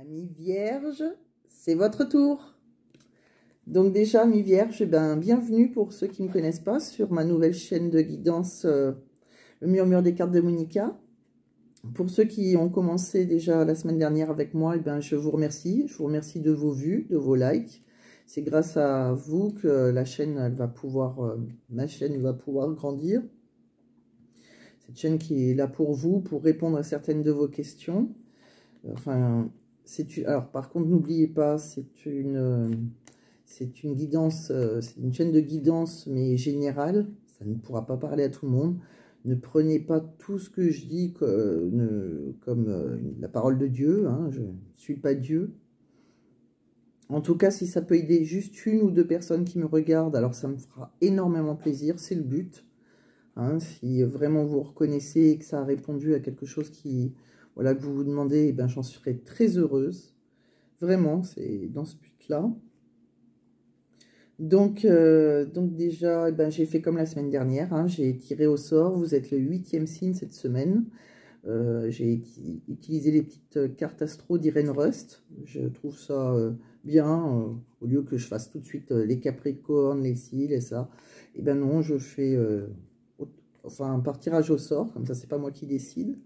Amis vierges, c'est votre tour. Donc déjà, amis vierges, bienvenue pour ceux qui ne me connaissent pas sur ma nouvelle chaîne de guidance, le murmure des cartes de Monica. Pour ceux qui ont commencé déjà la semaine dernière avec moi, je vous remercie. Je vous remercie de vos vues, de vos likes. C'est grâce à vous que la chaîne, ma chaîne va pouvoir grandir. Cette chaîne qui est là pour vous, pour répondre à certaines de vos questions. Alors, par contre, n'oubliez pas, c'est une guidance, c'est une chaîne de guidance, mais générale. Ça ne pourra pas parler à tout le monde. Ne prenez pas tout ce que je dis comme la parole de Dieu. Hein, je ne suis pas Dieu. En tout cas, si ça peut aider juste une ou deux personnes qui me regardent, alors ça me fera énormément plaisir. C'est le but. Hein, si vraiment vous reconnaissez et que ça a répondu à quelque chose que vous vous demandez, j'en serai très heureuse. Vraiment, c'est dans ce but-là. Donc déjà, j'ai fait comme la semaine dernière. Hein, j'ai tiré au sort. Vous êtes le 8e signe cette semaine. J'ai utilisé les petites cartes astro d'Irène Rust. Je trouve ça bien. Au lieu que je fasse tout de suite les capricornes, les cils et ça. Et non, je fais par tirage au sort. Comme ça, c'est pas moi qui décide.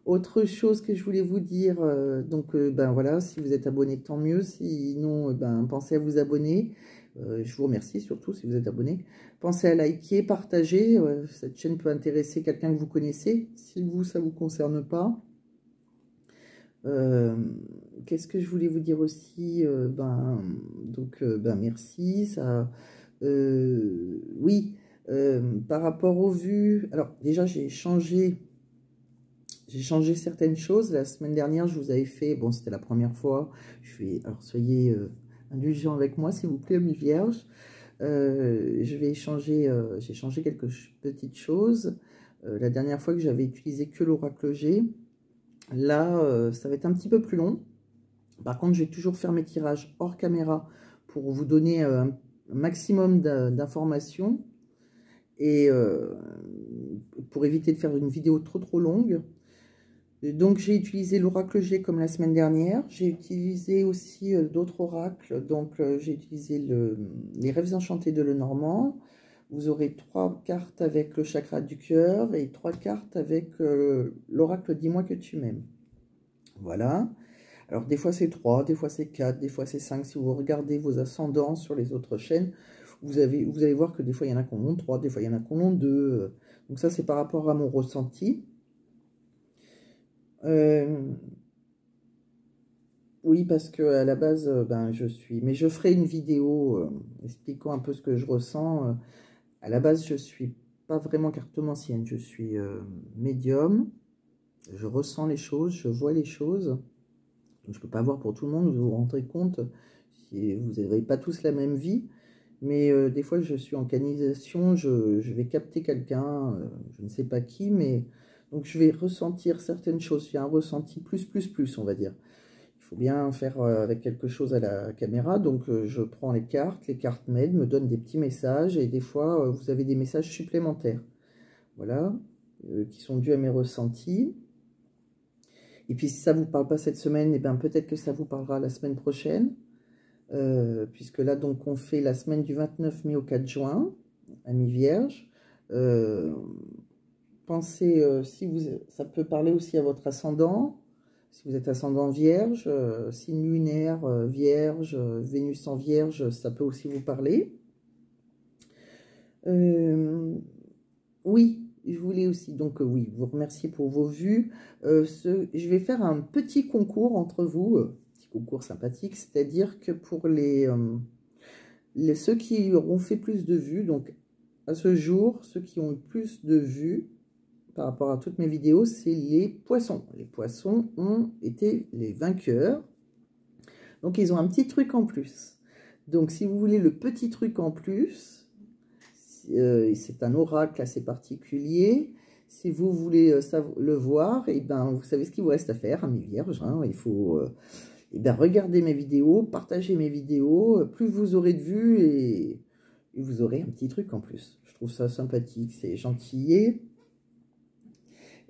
Autre chose que je voulais vous dire, voilà, si vous êtes abonné, tant mieux. Sinon, pensez à vous abonner. Je vous remercie surtout si vous êtes abonné. Pensez à liker, partager. Cette chaîne peut intéresser quelqu'un que vous connaissez. Si vous, ça ne vous concerne pas. Qu'est-ce que je voulais vous dire aussi? Merci. Oui, par rapport aux vues. Alors, déjà, j'ai changé certaines choses. La semaine dernière, je vous avais fait, bon, c'était la première fois. Alors, soyez indulgents avec moi, s'il vous plaît, mes vierges. J'ai changé quelques petites choses. La dernière fois que j'avais utilisé que l'oracle G. Là, ça va être un petit peu plus long. Par contre, je vais toujours faire mes tirages hors caméra pour vous donner un maximum d'informations. Et pour éviter de faire une vidéo trop longue. Donc, j'ai utilisé l'oracle G comme la semaine dernière. J'ai utilisé aussi d'autres oracles. Donc, j'ai utilisé les rêves enchantés de Lenormand. Vous aurez 3 cartes avec le chakra du cœur et 3 cartes avec l'oracle Dis-moi que tu m'aimes. Voilà. Alors, des fois, c'est 3, des fois, c'est 4, des fois, c'est 5. Si vous regardez vos ascendants sur les autres chaînes, vous allez voir que des fois, il y en a qui en ont 3, des fois, il y en a qui en ont 2. Donc, ça, c'est par rapport à mon ressenti. Oui, parce que à la base, mais je ferai une vidéo expliquant un peu ce que je ressens. À la base, je suis pas vraiment cartomancienne, je suis médium. Je ressens les choses, je vois les choses. Donc, je peux pas voir pour tout le monde, vous vous rendrez compte. Vous n'avez pas tous la même vie. Mais des fois, je suis en canalisation, je vais capter quelqu'un, je ne sais pas qui, mais... Donc, je vais ressentir certaines choses. J'ai un ressenti plus, on va dire. Il faut bien faire avec quelque chose à la caméra. Donc, je prends les cartes m'aident, me donnent des petits messages. Et des fois, vous avez des messages supplémentaires. Voilà, qui sont dus à mes ressentis. Et puis, si ça ne vous parle pas cette semaine, peut-être que ça vous parlera la semaine prochaine. Puisque là, donc, on fait la semaine du 29 mai au 4 juin, amis vierges. Pensez, ça peut parler aussi à votre ascendant, si vous êtes ascendant vierge, signe lunaire, vierge, Vénus en vierge, ça peut aussi vous parler. Oui, je voulais aussi, donc oui, vous remercier pour vos vues. Je vais faire un petit concours entre vous, petit concours sympathique, c'est-à-dire que pour ceux qui auront fait plus de vues, donc à ce jour, ceux qui ont eu plus de vues, par rapport à toutes mes vidéos, c'est les poissons. Les poissons ont été les vainqueurs. Donc, ils ont un petit truc en plus. Donc, si vous voulez le petit truc en plus, c'est un oracle assez particulier. Si vous voulez le voir, vous savez ce qu'il vous reste à faire, amis vierges. Hein, il faut regarder mes vidéos, partager mes vidéos. Plus vous aurez de vues et vous aurez un petit truc en plus. Je trouve ça sympathique, c'est gentil.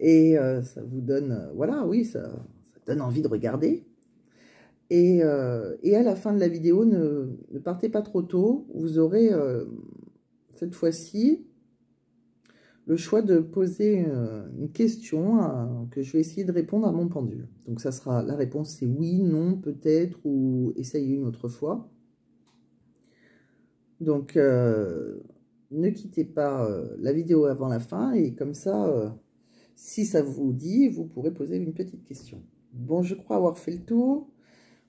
Et ça vous donne, voilà, oui, ça donne envie de regarder. Et à la fin de la vidéo, ne partez pas trop tôt. Vous aurez cette fois-ci le choix de poser une question que je vais essayer de répondre à mon pendule. Donc ça sera, la réponse c'est oui, non, peut-être, ou essayez une autre fois. Donc ne quittez pas la vidéo avant la fin, et comme ça, si ça vous dit, vous pourrez poser une petite question. Bon, je crois avoir fait le tour.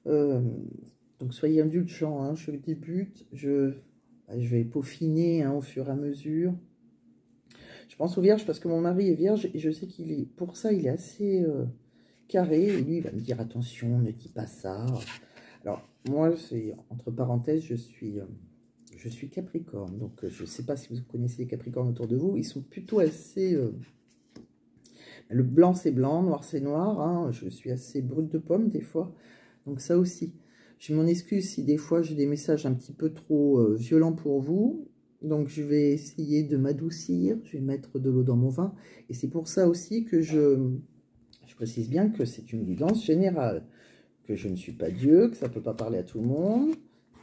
Donc soyez indulgents, hein, je débute, je vais peaufiner au fur et à mesure. Je pense aux vierges parce que mon mari est vierge et je sais qu'il est, pour ça, il est assez carré. Et lui, il va me dire attention, ne dis pas ça. Alors, moi, c'est entre parenthèses, je suis Capricorne. Donc, je ne sais pas si vous connaissez les Capricornes autour de vous. Ils sont plutôt assez. Le blanc, c'est blanc, noir, c'est noir. Hein. Je suis assez brute de pomme des fois. Donc, ça aussi. Je m'en excuse si des fois j'ai des messages un petit peu trop violents pour vous. Donc, je vais essayer de m'adoucir, je vais mettre de l'eau dans mon vin. Et c'est pour ça aussi que je précise bien que c'est une guidance générale. Que je ne suis pas Dieu, que ça ne peut pas parler à tout le monde.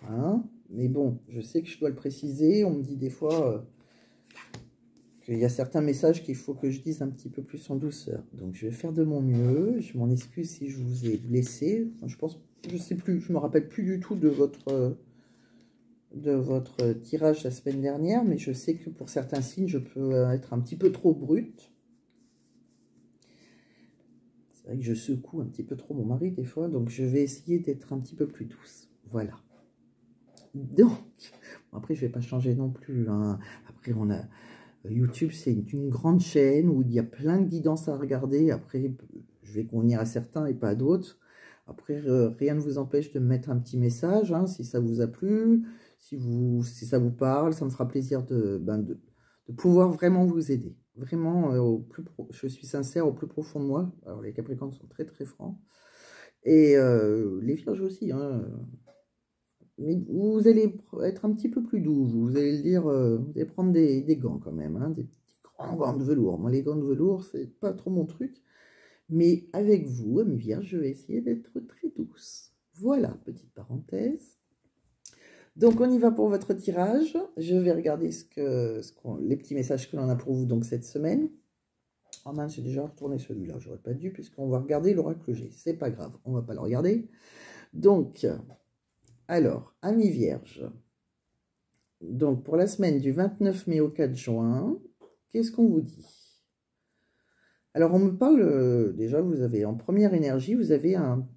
Hein. Mais bon, je sais que je dois le préciser. On me dit des fois qu'il y a certains messages qu'il faut que je dise un petit peu plus en douceur. Donc, je vais faire de mon mieux. Je m'en excuse si je vous ai blessé. Enfin, je sais plus, je me rappelle plus du tout de votre tirage la semaine dernière, mais je sais que pour certains signes, je peux être un petit peu trop brute. C'est vrai que je secoue un petit peu trop mon mari des fois, donc je vais essayer d'être un petit peu plus douce. Voilà. Donc, après, je vais pas changer non plus. Hein. Après, on a YouTube, c'est une grande chaîne où il y a plein de guidances à regarder. Après, je vais convenir à certains et pas à d'autres. Après, rien ne vous empêche de me mettre un petit message, hein, si ça vous a plu, si ça vous parle, ça me fera plaisir de pouvoir vraiment vous aider. Vraiment, je suis sincère au plus profond de moi. Alors, les Capricornes sont très, très francs. Et les Vierges aussi. Hein. Mais vous allez être un petit peu plus doux. Vous allez le dire, vous allez prendre des gants quand même. Hein, des petits grands gants de velours. Moi, les gants de velours, c'est pas trop mon truc. Mais avec vous, mes vierges, je vais essayer d'être très douce. Voilà, petite parenthèse. Donc, on y va pour votre tirage. Je vais regarder les petits messages que l'on a pour vous donc cette semaine. Oh mince, j'ai déjà retourné celui-là. J'aurais pas dû, puisqu'on va regarder l'oracle G. C'est pas grave, on va pas le regarder. Donc, alors, amis vierges. Donc, pour la semaine du 29 mai au 4 juin, qu'est-ce qu'on vous dit? Alors, on me parle, déjà, vous avez en première énergie, vous avez un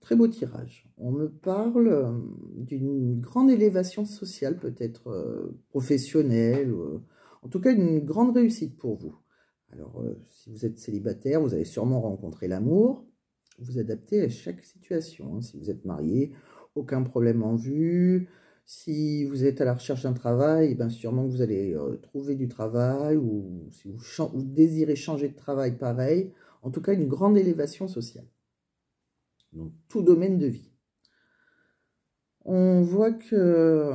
très beau tirage. On me parle d'une grande élévation sociale, peut-être professionnelle, en tout cas une grande réussite pour vous. Alors, si vous êtes célibataire, vous allez sûrement rencontrer l'amour. Vous adaptez à chaque situation. Hein. Si vous êtes marié, aucun problème en vue. Si vous êtes à la recherche d'un travail, ben sûrement que vous allez trouver du travail, ou si vous désirez changer de travail, pareil. En tout cas, une grande élévation sociale. Donc, tout domaine de vie. On voit que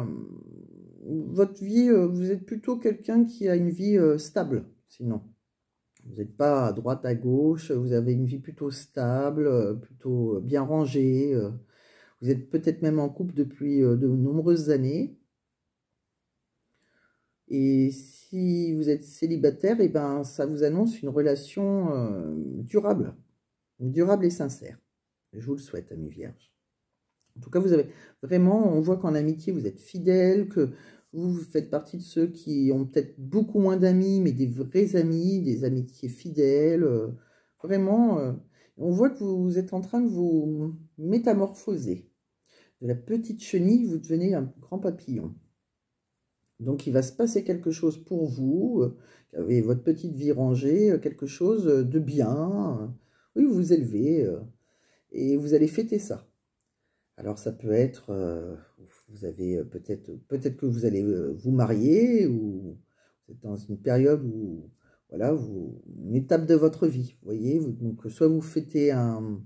votre vie, vous êtes plutôt quelqu'un qui a une vie stable, sinon. Vous n'êtes pas à droite, à gauche, vous avez une vie plutôt stable, plutôt bien rangée. Vous êtes peut-être même en couple depuis de nombreuses années. Et si vous êtes célibataire, et ben, ça vous annonce une relation durable et sincère. Je vous le souhaite, amis vierges. En tout cas, vous avez vraiment, on voit qu'en amitié, vous êtes fidèles, que vous faites partie de ceux qui ont peut-être beaucoup moins d'amis, mais des vrais amis, des amitiés fidèles. Vraiment, on voit que vous êtes en train de vous métamorphoser. De la petite chenille, vous devenez un grand papillon. Donc, il va se passer quelque chose pour vous, avec votre petite vie rangée, quelque chose de bien. Oui, vous vous élevez et vous allez fêter ça. Alors, ça peut être, vous avez peut-être que vous allez vous marier, ou vous êtes dans une période où, voilà, une étape de votre vie, vous voyez. Donc, soit vous fêtez une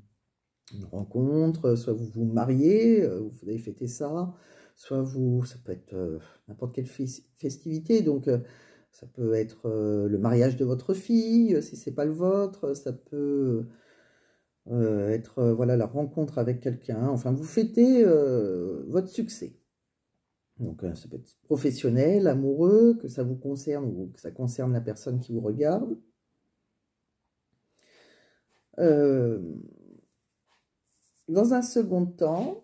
rencontre, soit vous vous mariez, vous allez fêter ça, soit ça peut être n'importe quelle festivité, donc ça peut être le mariage de votre fille, si c'est pas le vôtre, ça peut... être voilà, la rencontre avec quelqu'un. Enfin, vous fêtez votre succès. Donc, ça peut être professionnel, amoureux, que ça vous concerne ou que ça concerne la personne qui vous regarde. Dans un second temps,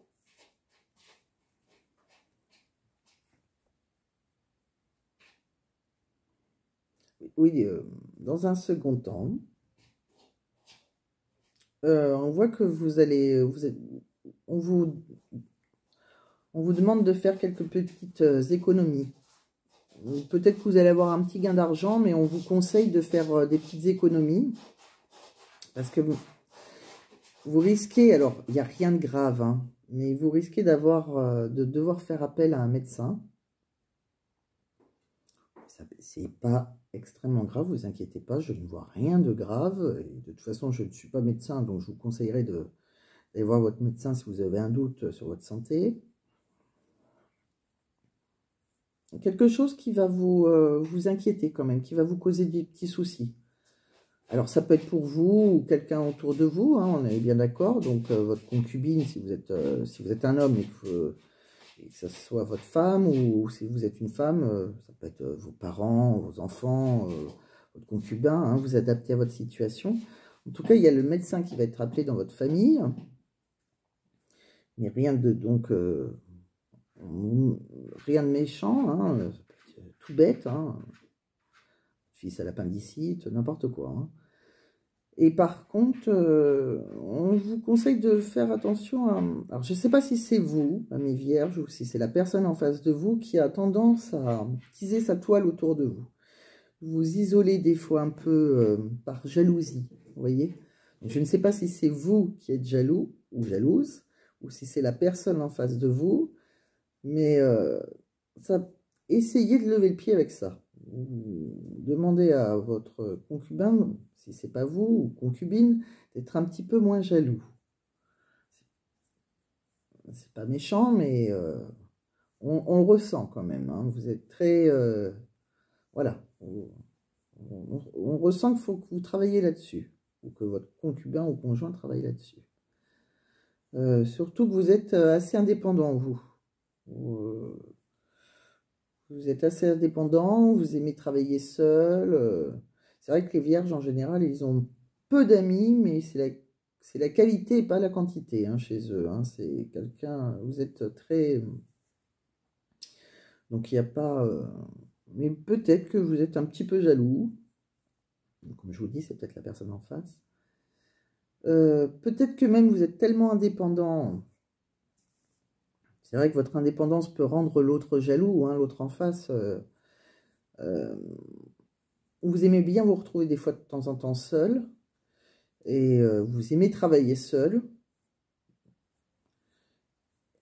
oui, dans un second temps, on voit que vous allez, on vous demande de faire quelques petites économies. Peut-être que vous allez avoir un petit gain d'argent, mais on vous conseille de faire des petites économies. Parce que vous risquez, alors il n'y a rien de grave, hein, mais vous risquez de devoir faire appel à un médecin. C'est pas extrêmement grave, vous inquiétez pas, je ne vois rien de grave. Et de toute façon, je ne suis pas médecin, donc je vous conseillerais d'aller voir votre médecin si vous avez un doute sur votre santé. Quelque chose qui va vous inquiéter quand même, qui va vous causer des petits soucis. Alors, ça peut être pour vous ou quelqu'un autour de vous, hein, on est bien d'accord. Donc, votre concubine, si vous êtes un homme et que ce soit votre femme, ou si vous êtes une femme, ça peut être vos parents, vos enfants, votre concubin, hein, vous adaptez à votre situation. En tout cas, il y a le médecin qui va être appelé dans votre famille. Mais rien de, donc, rien de méchant, hein, tout bête, hein, fils à l'appendicite, n'importe quoi. Hein. Et par contre, on vous conseille de faire attention à... Alors, je ne sais pas si c'est vous, amis vierges, ou si c'est la personne en face de vous qui a tendance à tiser sa toile autour de vous. Vous isolez des fois un peu par jalousie, vous voyez. Donc, je ne sais pas si c'est vous qui êtes jaloux ou jalouse, ou si c'est la personne en face de vous, mais essayez de lever le pied avec ça. Demandez à votre concubin, si c'est pas vous, ou concubine, d'être un petit peu moins jaloux. C'est pas méchant, mais on le ressent quand même. Hein. Vous êtes très... voilà. On ressent qu'il faut que vous travaillez là-dessus, ou que votre concubin ou conjoint travaille là-dessus. Surtout que vous êtes assez indépendant, vous. Vous êtes assez indépendant, vous aimez travailler seul. C'est vrai que les vierges, en général, ils ont peu d'amis, mais c'est la qualité et pas la quantité hein, chez eux. Hein. C'est quelqu'un, vous êtes très... Donc, il n'y a pas... Mais peut-être que vous êtes un petit peu jaloux. Comme je vous dis, c'est peut-être la personne en face. Peut-être que même vous êtes tellement indépendant... C'est vrai que votre indépendance peut rendre l'autre jaloux, hein, l'autre en face. Vous aimez bien vous retrouver des fois de temps en temps seul. Et vous aimez travailler seul.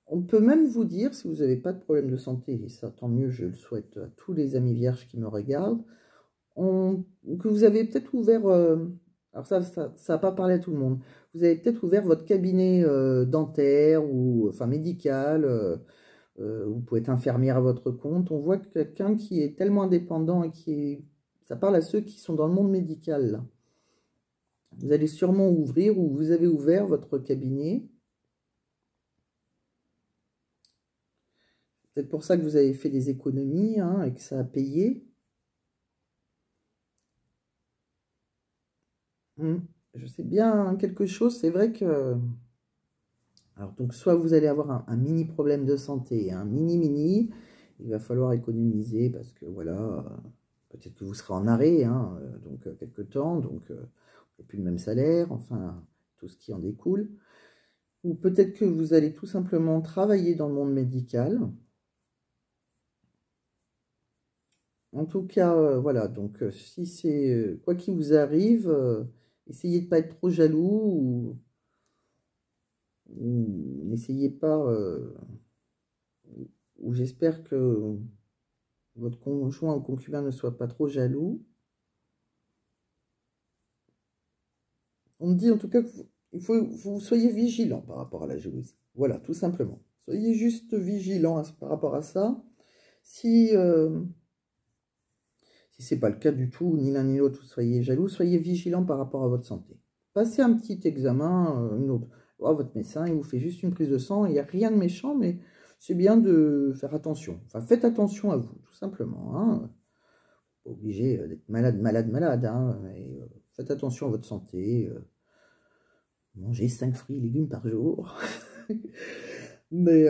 On peut même vous dire, si vous n'avez pas de problème de santé, et ça tant mieux, je le souhaite à tous les amis vierges qui me regardent, que vous avez peut-être ouvert... alors ça va pas parler à tout le monde. Vous avez peut-être ouvert votre cabinet dentaire ou enfin médical. Vous pouvez être infirmière à votre compte. On voit quelqu'un qui est tellement indépendant et qui est... Ça parle à ceux qui sont dans le monde médical. Là. Vous allez sûrement ouvrir ou vous avez ouvert votre cabinet. C'est peut-être pour ça que vous avez fait des économies hein, et que ça a payé. Je sais bien quelque chose, c'est vrai que... Alors, donc, soit vous allez avoir un mini problème de santé, un mini, il va falloir économiser parce que, voilà, peut-être que vous serez en arrêt, hein, donc, quelque temps, donc, plus le même salaire, enfin, tout ce qui en découle. Ou peut-être que vous allez tout simplement travailler dans le monde médical. En tout cas, voilà, donc, si c'est, quoi qu'il vous arrive, essayez de ne pas être trop jaloux ou n'essayez pas, ou j'espère que votre conjoint ou concubin ne soit pas trop jaloux. On me dit en tout cas qu'il faut que vous soyez vigilant par rapport à la jalousie. Voilà, tout simplement. Soyez juste vigilant par rapport à ça. Si ce n'est pas le cas du tout, ni l'un ni l'autre, soyez jaloux, soyez vigilant par rapport à votre santé. passez un petit examen, une autre. Oh, votre médecin, il vous fait juste une prise de sang, il n'y a rien de méchant, mais c'est bien de faire attention. Enfin, faites attention à vous, tout simplement. Hein. Pas obligé d'être malade. Hein, et, faites attention à votre santé. Mangez 5 fruits et légumes par jour. Mais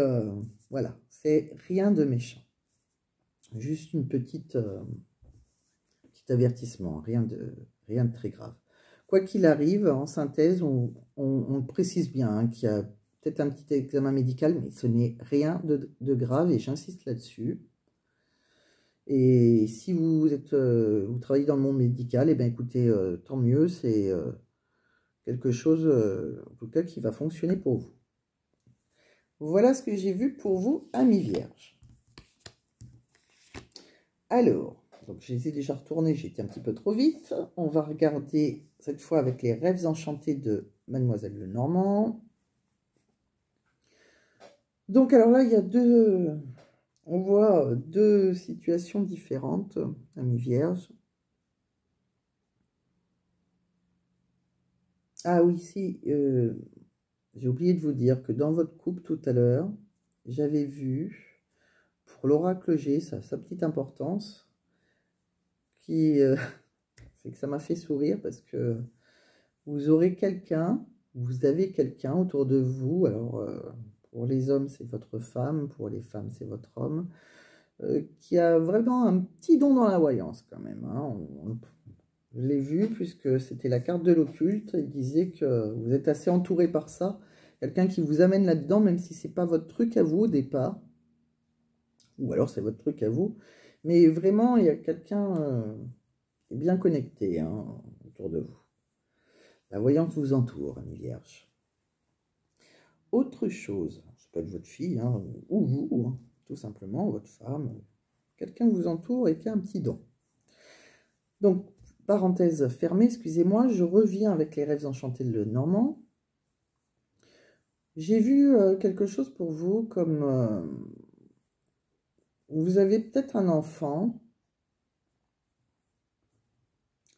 voilà, c'est rien de méchant. Juste une petit avertissement, rien de très grave. Quoi qu'il arrive, en synthèse, on le précise bien, hein, qu'il y a peut-être un petit examen médical, mais ce n'est rien de grave, et j'insiste là-dessus. Et si vous travaillez dans le monde médical, eh bien écoutez, tant mieux, c'est quelque chose, en tout cas, qui va fonctionner pour vous. Voilà ce que j'ai vu pour vous, amis vierges. Alors, donc je les ai déjà retournés, j'ai été un petit peu trop vite. On va regarder cette fois avec les rêves enchantés de Mademoiselle Lenormand. Donc alors là, il y a on voit deux situations différentes, amis vierges. Ah oui, si, j'ai oublié de vous dire que dans votre couple tout à l'heure, j'avais vu, pour l'oracle G, ça a sa petite importance, c'est que ça m'a fait sourire parce que vous avez quelqu'un autour de vous, alors pour les hommes c'est votre femme, pour les femmes c'est votre homme, qui a vraiment un petit don dans la voyance quand même. Hein. Je l'ai vu puisque c'était la carte de l'occulte, il disait que vous êtes assez entouré par ça, quelqu'un qui vous amène là-dedans même si c'est pas votre truc à vous au départ, ou alors c'est votre truc à vous, mais vraiment il y a quelqu'un qui est bien connecté hein, autour de vous. La voyante vous entoure, amis vierges. Autre chose, ça peut être votre fille, hein, ou vous, hein, tout simplement, votre femme, quelqu'un vous entoure et qui a un petit don. Donc, parenthèse fermée, excusez-moi, je reviens avec les rêves enchantés de Lenormand. J'ai vu quelque chose pour vous, comme vous avez peut-être un enfant.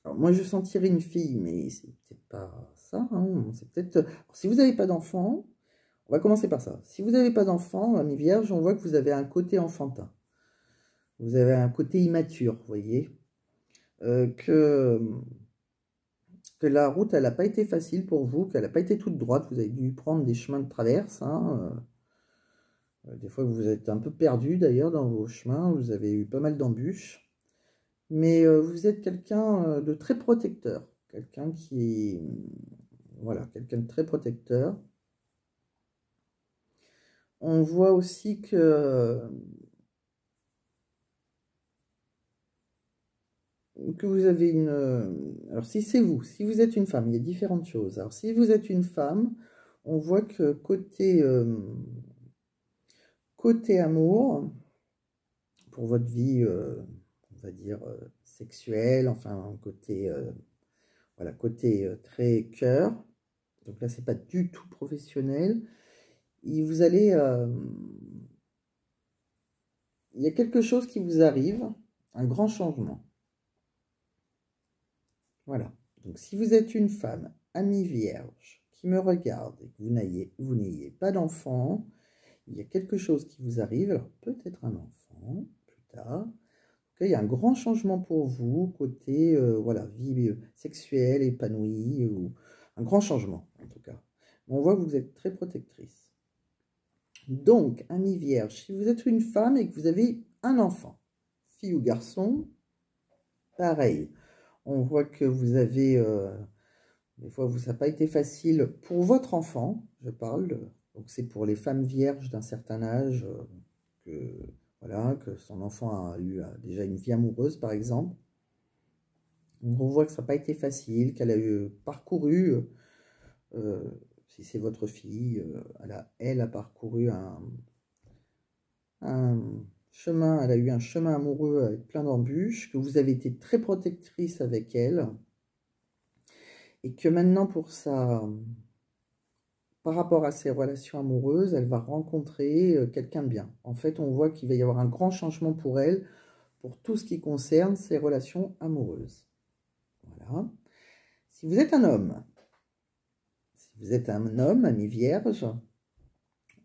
Alors, moi, je sentirais une fille, mais c'est peut-être pas ça. Hein, c'est peut-être. Si vous n'avez pas d'enfant, on va commencer par ça. Si vous n'avez pas d'enfant, amis vierges, on voit que vous avez un côté enfantin. Vous avez un côté immature, vous voyez. Que la route, elle n'a pas été facile pour vous, qu'elle n'a pas été toute droite. Vous avez dû prendre des chemins de traverse. Hein, des fois, vous êtes un peu perdu d'ailleurs dans vos chemins. Vous avez eu pas mal d'embûches. Mais vous êtes quelqu'un de très protecteur. Quelqu'un qui... Voilà, quelqu'un de très protecteur. On voit aussi que vous avez une... Alors, si c'est vous, si vous êtes une femme, il y a différentes choses. Alors, si vous êtes une femme, on voit que côté amour, pour votre vie, on va dire, sexuelle, enfin, voilà, côté très cœur, donc là, c'est pas du tout professionnel, vous allez... il y a quelque chose qui vous arrive, un grand changement. Voilà. Donc, si vous êtes une femme, amie vierge, qui me regarde et que vous n'ayez pas d'enfant, il y a quelque chose qui vous arrive, alors peut-être un enfant, plus tard. Il y a un grand changement pour vous, côté voilà, vie sexuelle, épanouie, ou un grand changement, en tout cas. On voit que vous êtes très protectrice. Donc, amie vierge, si vous êtes une femme et que vous avez un enfant, fille ou garçon, pareil. On voit que vous avez, des fois, ça n'a pas été facile pour votre enfant, je parle. Donc, c'est pour les femmes vierges d'un certain âge, voilà, que son enfant a eu déjà une vie amoureuse, par exemple. On voit que ça n'a pas été facile, qu'elle a parcouru, si c'est votre fille, elle a parcouru un chemin, elle a eu un chemin amoureux avec plein d'embûches, que vous avez été très protectrice avec elle, et que maintenant par rapport à ses relations amoureuses, elle va rencontrer quelqu'un de bien. En fait, on voit qu'il va y avoir un grand changement pour elle, pour tout ce qui concerne ses relations amoureuses. Voilà. Si vous êtes un homme, vous êtes un homme, ami vierge,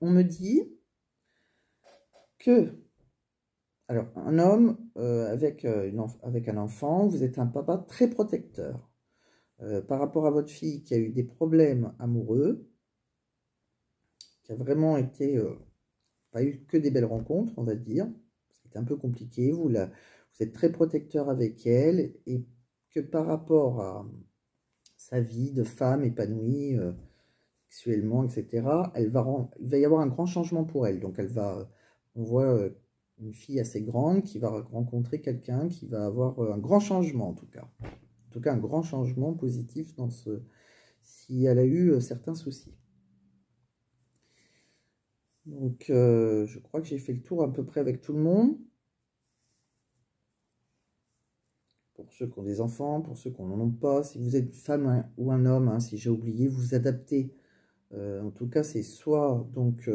on me dit que, alors un homme avec un enfant, vous êtes un papa très protecteur. Par rapport à votre fille qui a eu des problèmes amoureux, qui a vraiment été, pas eu que des belles rencontres, on va dire, c'était un peu compliqué, vous êtes très protecteur avec elle, et que par rapport à sa vie de femme épanouie, sexuellement, etc., il va y avoir un grand changement pour elle. Donc on voit une fille assez grande qui va rencontrer quelqu'un qui va avoir un grand changement en tout cas. En tout cas, un grand changement positif si elle a eu certains soucis. Donc, je crois que j'ai fait le tour à peu près avec tout le monde. Pour ceux qui ont des enfants, pour ceux qui n'en ont pas. Si vous êtes une femme ou un homme, hein, si j'ai oublié, vous vous adaptez. En tout cas, c'est soit donc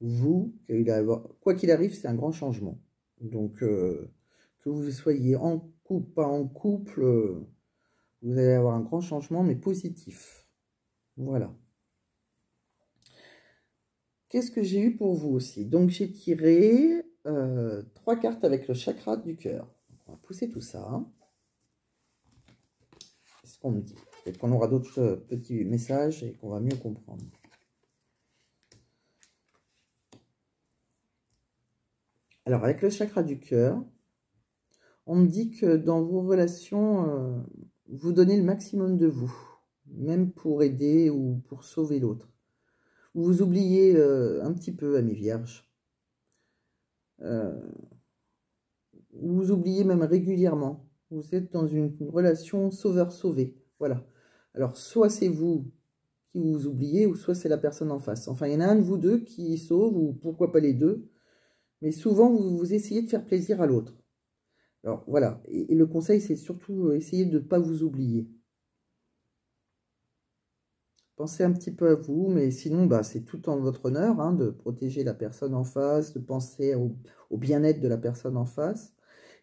vous, quoi qu'il arrive, c'est un grand changement. Donc, que vous soyez en couple, pas en couple, vous allez avoir un grand changement, mais positif. Voilà. Qu'est-ce que j'ai eu pour vous aussi? Donc, j'ai tiré 3 cartes avec le chakra du cœur. On va pousser tout ça. C'est ce qu'on me dit. Peut-être qu'on aura d'autres petits messages et qu'on va mieux comprendre. Alors, avec le chakra du cœur, on me dit que dans vos relations, vous donnez le maximum de vous, même pour aider ou pour sauver l'autre. Vous oubliez un petit peu, amis vierges. Vous oubliez même régulièrement. Vous êtes dans une relation sauveur-sauvé. Voilà. Alors, soit c'est vous qui vous oubliez, ou soit c'est la personne en face. Enfin, il y en a un de vous deux qui sauve, ou pourquoi pas les deux. Mais souvent, vous essayez de faire plaisir à l'autre. Alors, voilà. Et le conseil, c'est surtout essayer de ne pas vous oublier. Pensez un petit peu à vous, mais sinon, bah, c'est tout en votre honneur hein, de protéger la personne en face, de penser au bien-être de la personne en face.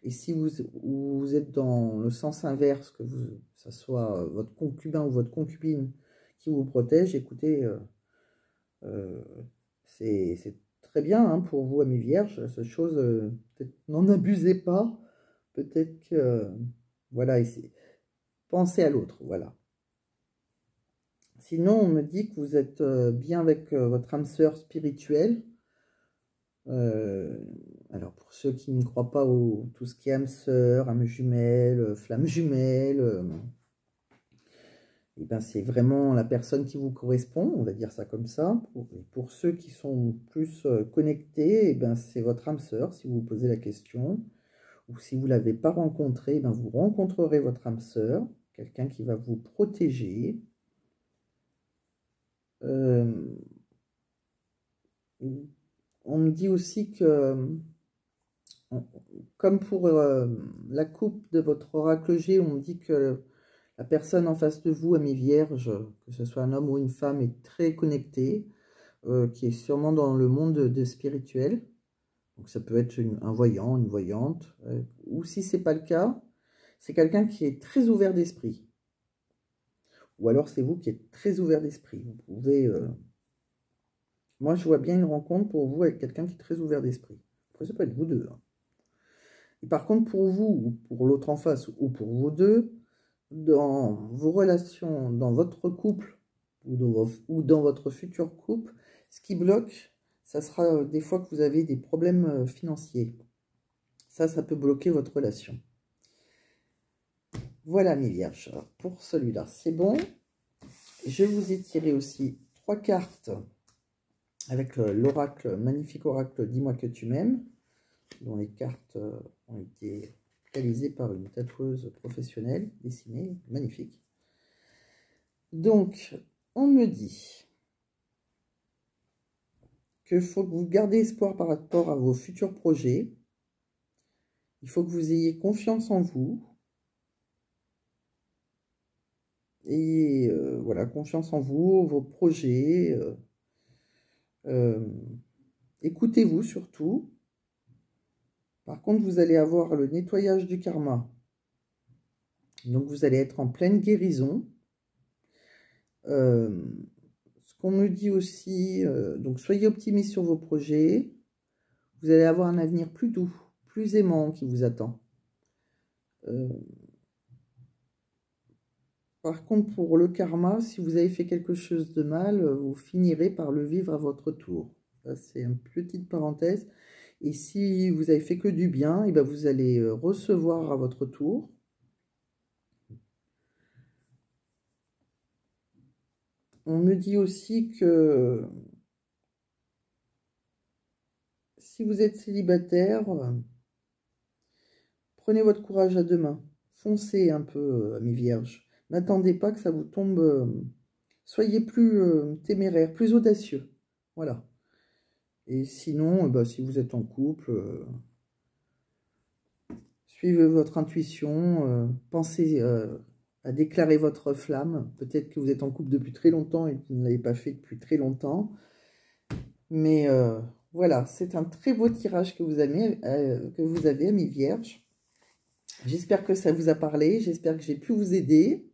Et si vous êtes dans le sens inverse, que ça soit votre concubin ou votre concubine qui vous protège, écoutez, c'est très bien hein, pour vous, amis vierges. Cette chose, peut-être n'en abusez pas. Peut-être que, voilà, pensez à l'autre, voilà. Sinon, on me dit que vous êtes bien avec votre âme sœur spirituelle. Alors, pour ceux qui ne croient pas tout ce qui est âme sœur, âme jumelle, flamme jumelle, et ben c'est vraiment la personne qui vous correspond, on va dire ça comme ça. Pour ceux qui sont plus connectés, et ben c'est votre âme sœur, si vous vous posez la question. Ou si vous ne l'avez pas rencontré, ben vous rencontrerez votre âme sœur, quelqu'un qui va vous protéger. On me dit aussi que, comme pour la coupe de votre oracle G, on me dit que la personne en face de vous, ami vierge, que ce soit un homme ou une femme, est très connectée, qui est sûrement dans le monde de spirituel. Donc ça peut être un voyant, une voyante. Ou si ce n'est pas le cas, c'est quelqu'un qui est très ouvert d'esprit. Ou alors c'est vous qui êtes très ouvert d'esprit. Vous pouvez... Moi, je vois bien une rencontre pour vous avec quelqu'un qui est très ouvert d'esprit. Après, ça peut être vous deux. Hein. Et par contre, pour vous, ou pour l'autre en face, ou pour vous deux, dans vos relations, dans votre couple, ou dans votre futur couple, ce qui bloque, ça sera des fois que vous avez des problèmes financiers. Ça peut bloquer votre relation. Voilà, mes vierges, pour celui-là, c'est bon. Je vous ai tiré aussi 3 cartes avec l'oracle, magnifique oracle, dis-moi que tu m'aimes, dont les cartes ont été réalisées par une tatoueuse professionnelle, dessinée, magnifique. Donc, on me dit qu'il faut que vous gardez espoir par rapport à vos futurs projets. Il faut que vous ayez confiance en vous. Et voilà, confiance en vous, vos projets. Écoutez-vous surtout. Par contre, vous allez avoir le nettoyage du karma. Donc, vous allez être en pleine guérison. Ce qu'on me dit aussi, donc soyez optimiste sur vos projets. Vous allez avoir un avenir plus doux, plus aimant qui vous attend. Par contre, pour le karma, si vous avez fait quelque chose de mal, vous finirez par le vivre à votre tour. C'est une petite parenthèse. Et si vous avez fait que du bien, et ben vous allez recevoir à votre tour. On me dit aussi que si vous êtes célibataire, prenez votre courage à deux mains. Foncez un peu, amis vierges. N'attendez pas que ça vous tombe. Soyez plus téméraire, plus audacieux. Voilà. Et sinon, si vous êtes en couple, suivez votre intuition. Pensez à déclarer votre flamme. Peut-être que vous êtes en couple depuis très longtemps et que vous ne l'avez pas fait depuis très longtemps. Mais voilà, c'est un très beau tirage que vous avez, amis vierges. J'espère que ça vous a parlé. J'espère que j'ai pu vous aider.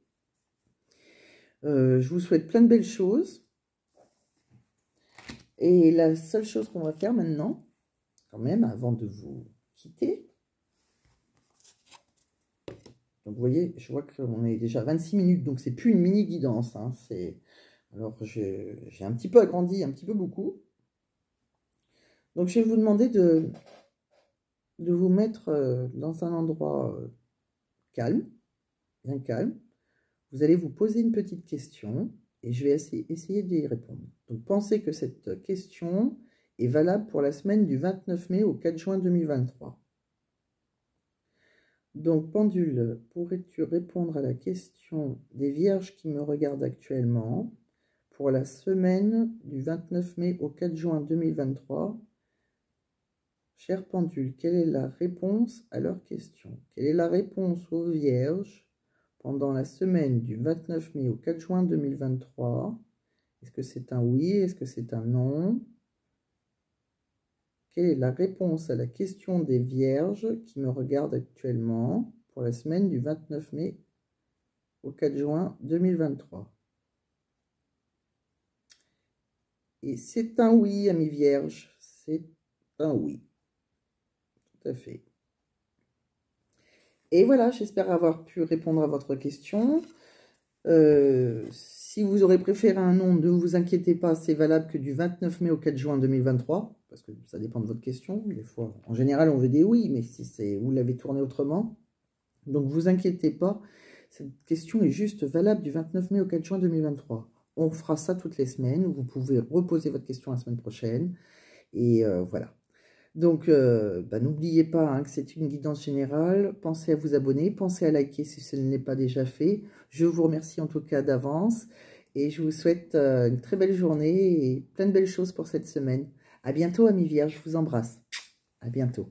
Je vous souhaite plein de belles choses. Et la seule chose qu'on va faire maintenant, quand même, avant de vous quitter. Donc, vous voyez, je vois qu'on est déjà 26 minutes, donc c'est plus une mini guidance. Hein, alors, j'ai un petit peu agrandi, un petit peu beaucoup. Donc, je vais vous demander de vous mettre dans un endroit calme, bien calme. Vous allez vous poser une petite question et je vais essayer d'y répondre. Donc, pensez que cette question est valable pour la semaine du 29 mai au 4 juin 2023. Donc, pendule, pourrais-tu répondre à la question des vierges qui me regardent actuellement pour la semaine du 29 mai au 4 juin 2023? Chère pendule, quelle est la réponse à leur question? Quelle est la réponse aux vierges pendant la semaine du 29 mai au 4 juin 2023? Est-ce que c'est un oui? Est-ce que c'est un non? Quelle est la réponse à la question des vierges qui me regardent actuellement pour la semaine du 29 mai au 4 juin 2023? Et c'est un oui, amis vierges. C'est un oui. Tout à fait. Et voilà, j'espère avoir pu répondre à votre question. Si vous aurez préféré un non, ne vous inquiétez pas, c'est valable que du 29 mai au 4 juin 2023, parce que ça dépend de votre question. Des fois, en général, on veut des oui, mais si vous l'avez tourné autrement. Donc, ne vous inquiétez pas, cette question est juste valable du 29 mai au 4 juin 2023. On fera ça toutes les semaines, vous pouvez reposer votre question la semaine prochaine, et voilà. Donc, n'oubliez pas hein, que c'est une guidance générale. Pensez à vous abonner, pensez à liker si ce n'est pas déjà fait. Je vous remercie en tout cas d'avance et je vous souhaite une très belle journée et plein de belles choses pour cette semaine. À bientôt, amis vierges, je vous embrasse. À bientôt.